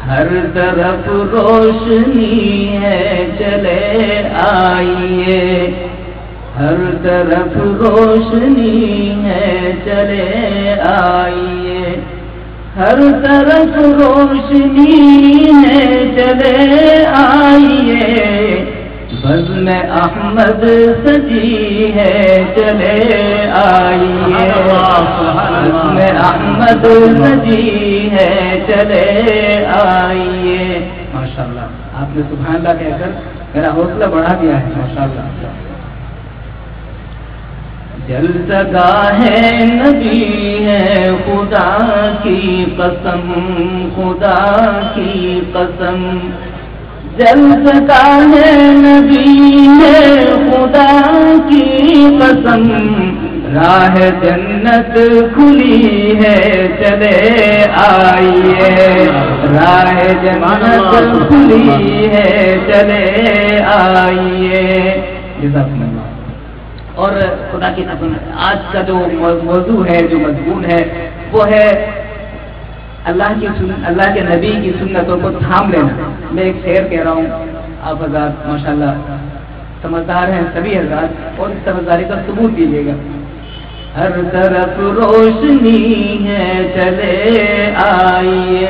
ہر طرف روشنی ہے چلے آئیے، ہر طرف روشنی ہے چلے آئیے، ہر طرف روشنی ہے چلے آئیے، بزم احمد سجی ہے چلے آئیے، بزم احمد سجی ہے چلے آئیے۔ ماشاءاللہ آپ نے سبحان اللہ کہہ کر میرا حوصلہ بڑھا دیا ہے، ماشاءاللہ۔ جلسگاہ ہے نبی ہے خدا کی قسم، خدا کی قسم، جلسگاہ ہے نبی ہے خدا کی قسم، راہ جنت کھلی ہے چلے آئیے، راہ جنت کھلی ہے چلے آئیے۔ اور خدا کی قسم آج کا جو موضوع ہے، جو مضمون ہے، وہ ہے اللہ کے نبی کی سنتوں کو تھام لینا۔ میں ایک شعر کہہ رہا ہوں، آپ حضرات ماشاءاللہ سمجھدار ہیں سبھی حضرات، اور اس سمجھداری کا ثبوت دیجیے گا۔ ہر طرف روشنی ہے چلے آئیے،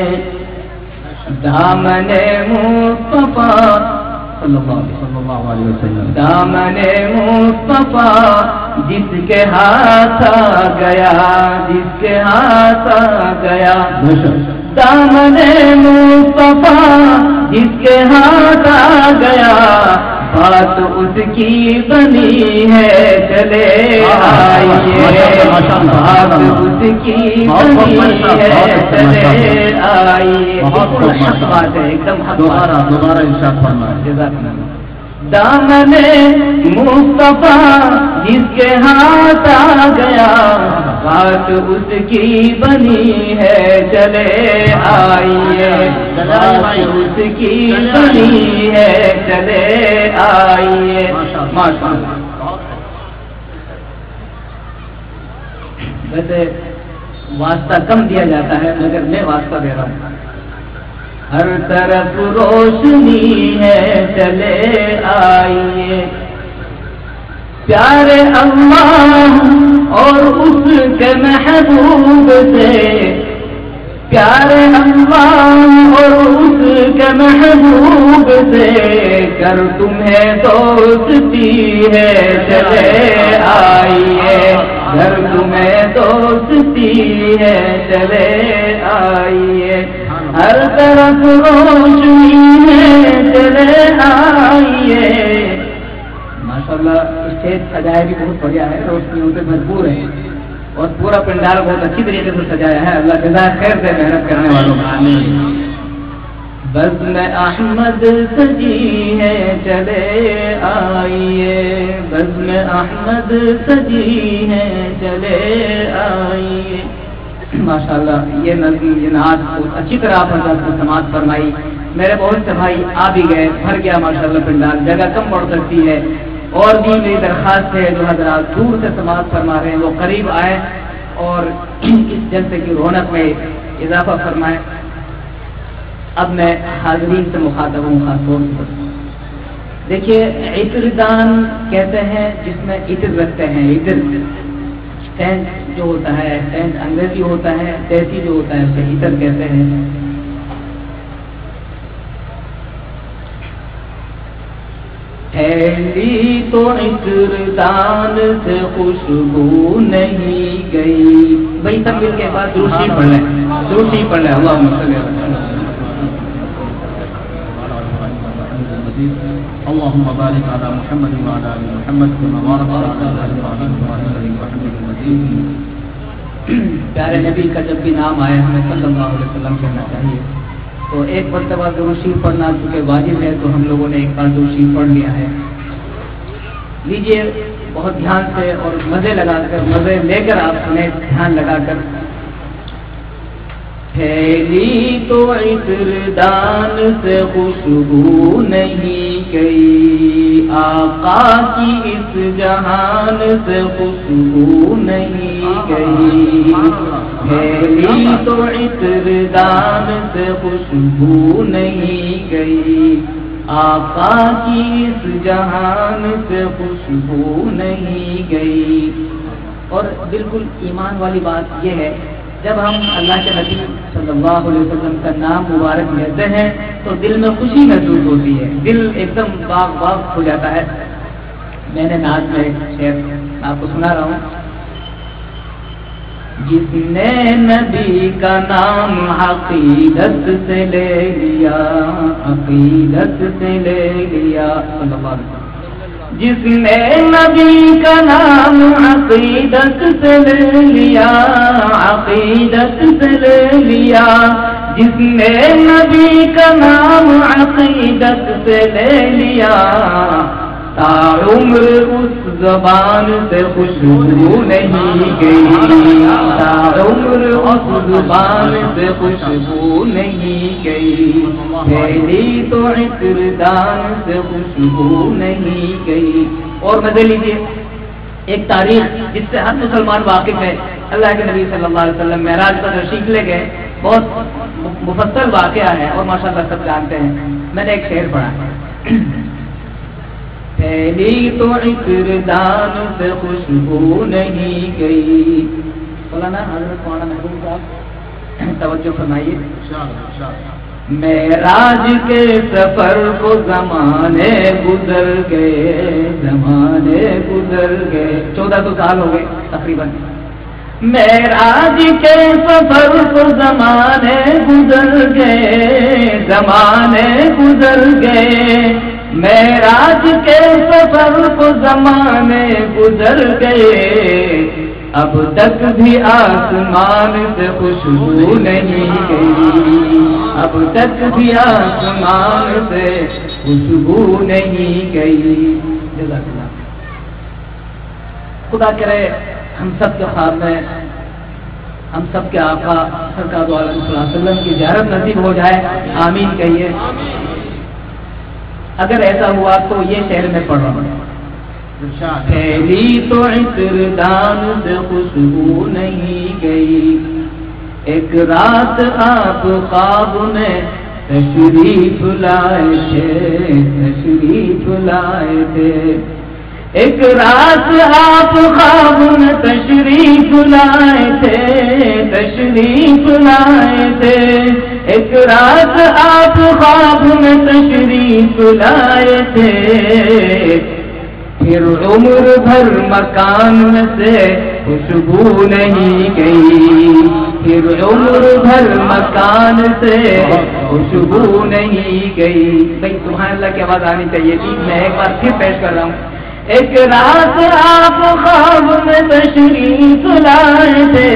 دامن مصطفیٰ صلی اللہ علیہ وسلم، دامن مصطفیٰ جس کے ہاتھ آ گیا، جس کے ہاتھ آ گیا، دامن مصطفیٰ جس کے ہاتھ آ گیا، بات اس کی بنی ہے چلے آئیے، بات اس کی بنی ہے چلے آئیے۔ حق بات ہے، ایک دم حق۔ دوبارہ ارشاد فرمائیں۔ دامن مصطفیٰ جس کے ہاتھ آ گیا، بات اس کی بنی ہے چلے آئیے، بات اس کی بنی ہے چلے آئیے۔ ماشاءاللہ۔ ویسے واسطہ کم دیا جاتا ہے، مگر میں واسطہ دے رہا ہوں۔ ہر طرف روشنی ہے چلے آئیے، پیارے اللہ اور اس کے محبوب سے، پیارے اللہ اور اس کے محبوب سے کر تمہیں دوستی ہے چلے آئیے، کر تمہیں دوستی ہے چلے آئیے، ہر طرف روشنی ہے چلے آئیے۔ ماشاءاللہ اسٹیج سجایا بھی بہت بڑھیا ہے، روشنیوں سے بھرپور ہے، اور پورا پنڈال بہت اچھی طریقے سے سجایا ہے۔ اللہ جزائے خیر سے محنت کرنے والوں کو آمین۔ بزم احمد سجی ہے چلے آئیے، بزم احمد سجی ہے چلے آئیے۔ ماشاءاللہ یہ نظم، یہ نعت بہت اچھی طرح آپ حضرات کو سماعت فرمائی۔ میرے بہت سے بھائی آ بھی گئے، بھر گیا ماشاءاللہ پنڈال، جگہ کم پڑ سکتی ہے، اور بھی میری درخواست ہے جو حضرات دور سے سماعت فرما رہے ہیں وہ قریب آئیں اور اس جلسے کی رونق میں اضافہ فرمائیں۔ اب میں حاضرین سے مخاطب ہوں خاص طور پر۔ دیکھیے عطر دان کہتے ہیں جس میں عطر رکھتے ہیں، عطر سینٹ جو ہوتا ہے، سینٹ انگریزی ہوتا ہے، دیسی جو ہوتا ہے اسے عطر کہتے ہیں۔ پھیلی تو عطر دان سے خوشبو نہیں گئی۔ بھائی سب مل کے بعد درود پڑھ لیں، درود پڑھ لیں۔ اللہم صلی علی اللهم بارك على محمد وعلى آل محمد كما باركت على آل إبراهيم وعلى آل إبراهيم مجيد۔ پیارے نبی کا جب بھی نام آئے ہمیں صلی اللہ علیہ وسلم کہنا چاہیے۔ تو ایک مرتبہ درود شریف پڑھنا چونکہ واجب ہے تو ہم لوگوں نے ایک بار درود شریف پڑھ لیا ہے۔ لیجیے بہت دھیان سے اور مزے لگا کر، مزے لے کر آپ سنیں دھیان لگا کر۔ پھیلی تو عطر دان سے خوشبو نہیں گئی، آقا کی اس جہان سے خوشبو نہیں گئی، پھیلی تو عطر دان سے خوشبو نہیں گئی، آقا کی اس جہان سے خوشبو نہیں گئی۔ اور بالکل ایمان والی بات یہ ہے، جب ہم اللہ کے نبی صلی اللہ علیہ وسلم کا نام مبارک لیتے ہیں تو دل میں خوشی محسوس ہوتی ہے، دل ایک دم باغ باغ ہو جاتا ہے۔ میں نے نعت میں ایک شعر آپ کو سنا رہا ہوں، جس نے نبی کا نام عقیدت سے لے لیا، عقیدت سے لے لیا، صلی اللہ علیہ وسلم، جس نے نبی کا نام عقیدت سے لے لیا، عقیدت سے لے لیا، جس نے نبی کا نام عقیدت سے لے لیا، تا عمر اس زبان سے خوشبو نہیں گئی، تا عمر اس زبان سے خوشبو نہیں گئی، پھیلی تو عطر دان سے خوشبو نہیں گئی۔ اور مزے لیجیے ایک تاریخ جس سے ہر مسلمان واقف ہے، اللہ کے نبی صلی اللہ علیہ وسلم معراج پر تشریف لے گئے، بہت مفصل واقعہ ہے اور ماشاءاللہ سب جانتے ہیں۔ میں نے ایک شعر پڑھا، پھیلی تو عطر دان سے خوشبو نہیں گئی۔ مولانا حضرت مولانا محبوب صاحب توجہ فرمائیے، معراج کے سفر کو زمانے گزر گئے، زمانے گزر گئے، 1400 سال ہو گئے تقریباً، معراج کے سفر کو زمانے گزر گئے، زمانے گزر گئے، معراج کے سفر کو زمانے گزر گئے، اب تک بھی آسمان سے خوشبو نہیں گئی، اب تک بھی آسمان سے خوشبو نہیں گئی۔ جزاک اللہ۔ خدا کرے ہم سب کے خواب میں ہم سب کے آقا سرکار دو عالم صلی اللہ علیہ وسلم کی زیارت نصیب ہو جائے، آمین کہیے۔ اگر ایسا ہوا تو یہ شعر میں پڑھ رہا ہوں، پھیلی تو عطر دان سے خوشبو نہیں گئی، ایک رات آپ خواب میں تشریف لائے تھے، تشریف لائے تھے، ایک رات آپ خواب میں تشریف لائے تھے، تشریف لائے تھے، ایک رات آپ خواب میں تشریف لائے تھے، پھر عمر بھر مکان میں سے خوشبو نہیں گئی، پھر عمر بھر مکان سے خوشبو نہیں گئی۔ بھائی سبحان اللہ کی آواز آنی چاہیے تھی، میں ایک بار پھر پیش کر رہا ہوں۔ ایک رات آپ خواب میں تشریف لائے تھے،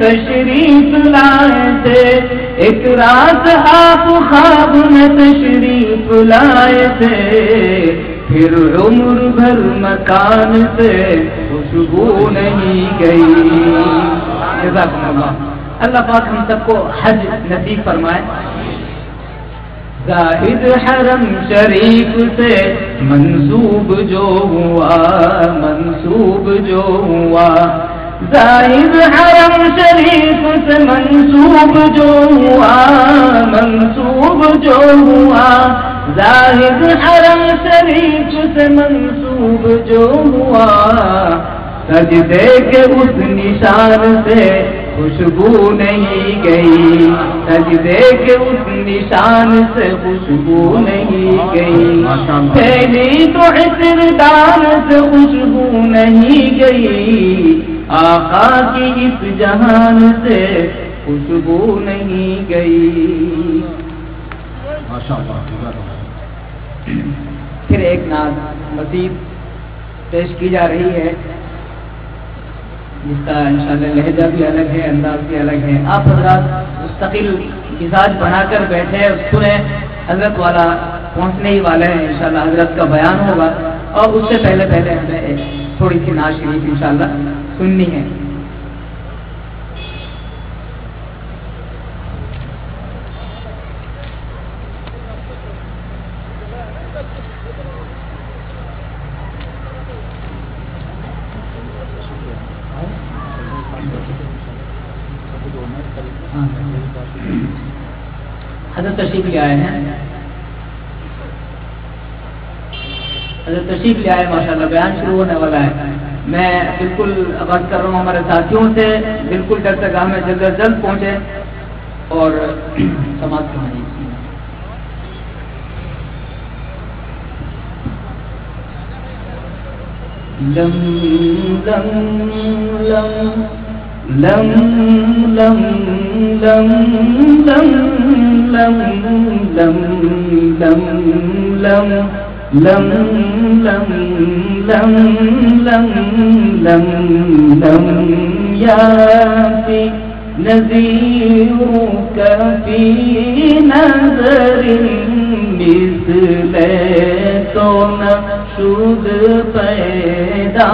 تشریف لائے تھے، ایک رات آپ خواب میں تشریف لائے تھے، پھر عمر بھر مکان سے خوشبو نہیں گئی۔ جزاکم اللہ۔ اللہ پاک ہم سب کو حج نصیب فرمائے۔ زاہد حرم شریف سے منسوب جو ہوا، منسوب جو ہوا، زاہد حرم شریف سے منسوب جو ہوا، منسوب جو ہوا، زاہد حرم شریف سے منسوب جو ہوا، سجدے کے اس نشان سے خوشبو نہیں گئی، سجدے کے اس نشان سے خوشبو نہیں گئی، پھیلی تو عطر دان سے خوشبو نہیں گئی، آقا کی اس جہان سے خوشبو نہیں گئی۔ پھر ایک نعت مزید پیش کی جا رہی ہے جس کا انشاءاللہ لہجہ بھی الگ ہے، انداز بھی الگ ہے۔ آپ حضرات مستقل مزاج بنا کر بیٹھے اور سنیں، حضرت والا پہنچنے ہی والے ہیں، انشاءاللہ حضرت کا بیان ہوگا، اور اس سے پہلے ہمیں تھوڑی سی نعت شریف انشاءاللہ سننی ہے۔ حضرت تشریف لے آئے ہیں، حضرت تشریف لے آئے ماشاءاللہ، بیان شروع ہونے والا ہے۔ میں بالکل عرض کر رہا ہوں ہمارے ساتھیوں سے بالکل درسگاہ میں جلد از جلد پہنچے اور سماعت فرمائیے۔ لم لم لم لم لم لم لم لم لم لم لم لم لم لم لم لم لم يأتي نذيرك في نظر مثل تو نشد پیدا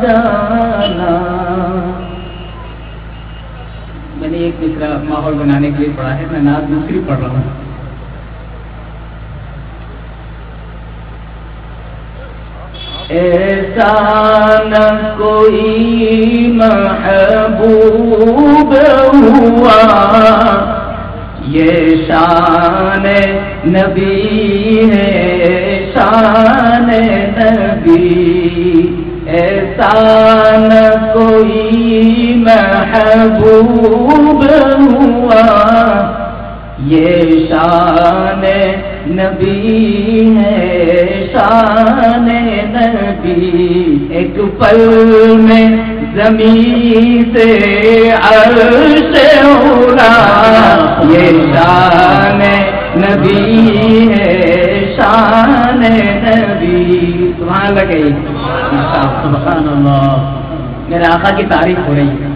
جانا۔ میں نے ایک دوسرا ماحول بنانے کے لیے پڑھا ہے، میں نعت دوسری پڑھ رہا ہوں۔ ایسا نہ کوئی محبوب ہوا، یہ شان نبی ہے شان نبی۔ ایسا نہ کوئی محبوب ہوا، یہ شان نبی ہے شان نبی۔ ایک پل میں زمین سے عرش اولا، یہ شان نبی ہے شان نبی۔ سبحان اللہ کہیے، سبحان اللہ، میرے آقا کی تعریف ہو رہی ہے۔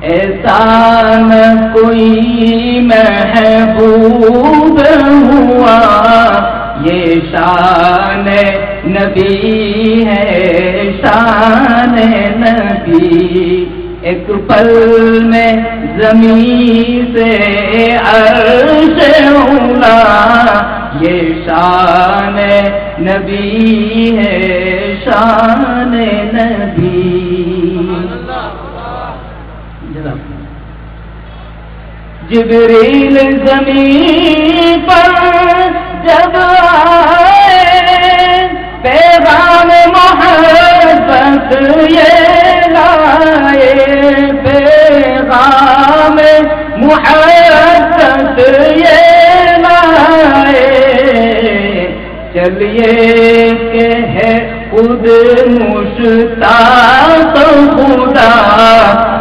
ایسا نہ کوئی محبوب ہوا، یہ شان نبی ہے شان نبی۔ ایک پل میں زمین سے عرش اولا، یہ شان نبی ہے شان نبی۔ جبریل زمین پر جب آئے، پیغام محبت یہ لائے، پیغام محبت یہ لائے۔ چلیے کہ ہے خود مشتاق خدا،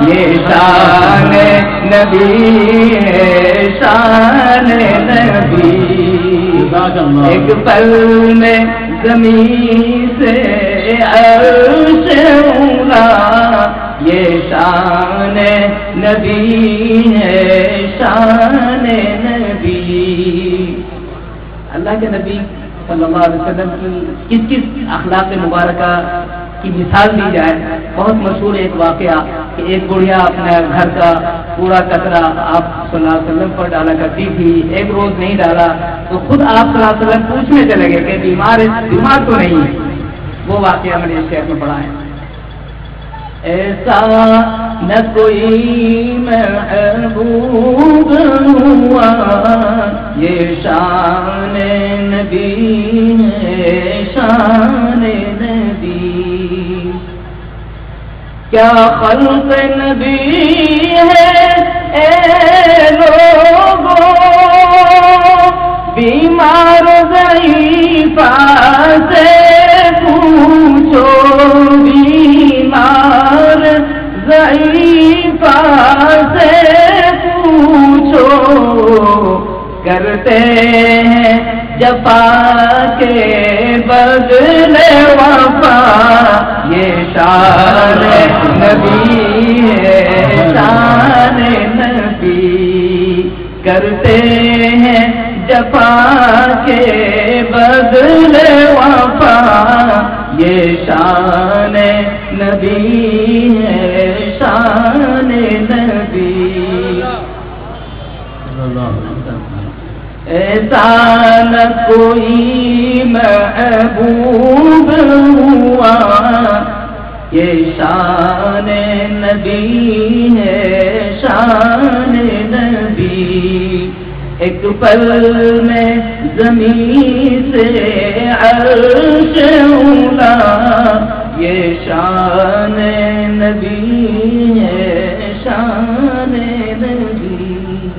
یہ شان نبی ہے شان نبی۔ ایک پل میں زمین سے عرش اولا، یہ شان نبی ہے شان نبی۔ اللہ کے نبی صلی اللہ علیہ وسلم کی کس اخلاق مبارکہ کی مثال دی جائے، بہت مشہور ایک واقعہ کہ ایک بڑھیا اپنے گھر کا پورا کچرا آپ صلی اللہ علیہ وسلم پر ڈالا کرتی تھی، ایک روز نہیں ڈالا تو خود آپ صلی اللہ علیہ وسلم پوچھنے چلے گئے کہ بیمار تو نہیں؟ وہ واقعہ میں نے اس شہر میں پڑھا ہے۔ ایسا نہ کوئی محبوب ہوا، یہ شان نبی ہے شان نبی۔ کیا خلق نبی ہے اے لوگوں، بیمار ضعیفہ سے پوچھو، بیمار ضعیفہ سے پوچھو، کرتے ہیں جفا کے بدلے وفا، یہ شان نبی ہے شان نبی۔ کرتے ہیں جفا کے بدلے وفا، یہ شان نبی ہے شان نبی۔ ایسا نہ کوئی محبوب ہوا، یہ شان نبی ہے شان نبی۔ ایک پل میں زمین سے عرش اولا، یہ شان نبی ہے، شان نبی.